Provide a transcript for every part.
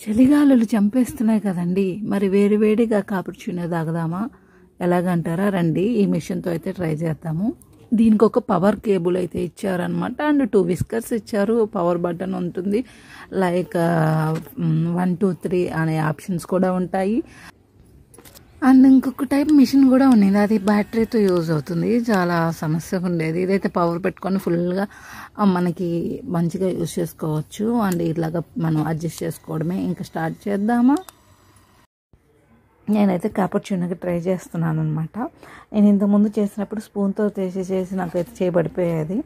చలిగాలులు చంపేస్తున్నాయి కదండి. మరి వేడి వేడిగా కాపుర్చునే తాగదామా? ఎలాగంటారా? రండి, ఈ మిషన్తో అయితే ట్రై చేద్దాము. దీనికి ఒక పవర్ కేబుల్ అయితే ఇచ్చారనమాట. అండ్ 2 విస్కర్స్ ఇచ్చారు. పవర్ బటన్ ఉంటుంది. లైక్ 1 2 3 అనే ఆప్షన్స్ కూడా ఉంటాయి. అండ్ ఇంకొక టైప్ మిషన్ కూడా ఉన్నది, అది బ్యాటరీతో యూజ్ అవుతుంది. చాలా సమస్యగా ఉండేది. ఇదైతే పవర్ పెట్టుకొని ఫుల్గా మనకి మంచిగా యూజ్ చేసుకోవచ్చు. అండ్ ఇలాగా మనం అడ్జస్ట్ చేసుకోవడమే. ఇంకా స్టార్ట్ చేద్దామా? నేనైతే క్యాపుచినోకి ట్రై చేస్తున్నాను అనమాట. నేను ఇంతకుముందు చేసినప్పుడు స్పూన్తో చేసి నాకైతే చేయబడిపోయేది.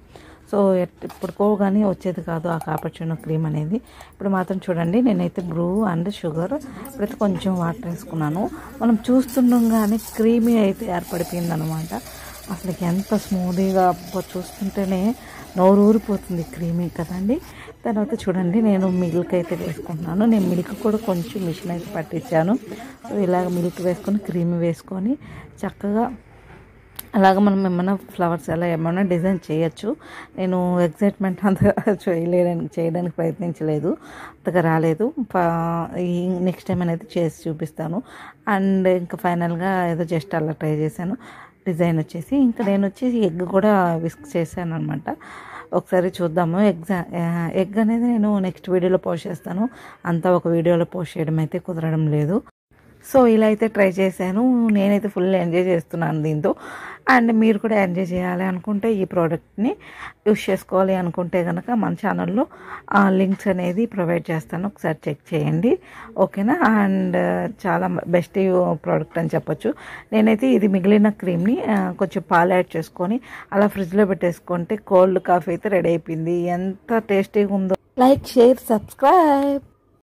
సో ఎప్పుడుకో కానీ వచ్చేది కాదు ఆ క్యాపుచినో క్రీమ్ అనేది. ఇప్పుడు మాత్రం చూడండి, నేనైతే బ్రూ అండ్ షుగర్ ఇప్పుడైతే కొంచెం వాటర్ వేసుకున్నాను. మనం చూస్తుండగానే క్రీమీ అయితే ఏర్పడిపోయింది అనమాట. అసలు ఎంత స్మూదీగా చూస్తుంటేనే నోరు ఊరిపోతుంది. క్రీమీ కదండి. తర్వాత చూడండి, నేను మిల్క్ అయితే వేసుకుంటున్నాను. నేను మిల్క్ కూడా కొంచెం మిషన్ అయితే పట్టించాను. సో ఇలాగ మిల్క్ వేసుకొని క్రీమ్ వేసుకొని చక్కగా అలాగ మనం ఏమైనా ఫ్లవర్స్ అలా ఏమైనా డిజైన్ చేయొచ్చు. నేను ఎగ్జైట్మెంట్ అంతా చేయడానికి ప్రయత్నించలేదు, అంతగా రాలేదు. నెక్స్ట్ టైం అనేది చేసి చూపిస్తాను. అండ్ ఇంకా ఫైనల్గా ఏదో జస్ట్ అలా ట్రై చేశాను డిజైన్ వచ్చేసి. ఇంకా నేను వచ్చేసి ఎగ్ కూడా విస్క్ చేశాను అనమాట. ఒకసారి చూద్దాము. ఎగ్ అనేది నేను నెక్స్ట్ వీడియోలో పోస్ట్ చేస్తాను. అంతా ఒక వీడియోలో పోస్ట్ చేయడం అయితే కుదరడం లేదు. సో ఇలా అయితే ట్రై చేశాను. నేనైతే ఫుల్ ఎంజాయ్ చేస్తున్నాను దీంతో. అండ్ మీరు కూడా ఎంజాయ్ చేయాలి అనుకుంటే, ఈ ప్రోడక్ట్ని యూస్ చేసుకోవాలి అనుకుంటే కనుక మన ఛానల్లో లింక్స్ అనేది ప్రొవైడ్ చేస్తాను. ఒకసారి చెక్ చేయండి, ఓకేనా? అండ్ చాలా బెస్ట్ ప్రోడక్ట్ అని చెప్పొచ్చు. నేనైతే ఇది మిగిలిన క్రీమ్ని కొంచెం పాలు యాడ్ చేసుకొని అలా ఫ్రిడ్జ్లో పెట్టేసుకుంటే కోల్డ్ కాఫీ అయితే రెడీ అయిపోయింది. ఎంత టేస్టీగా ఉందో. Like, share, subscribe.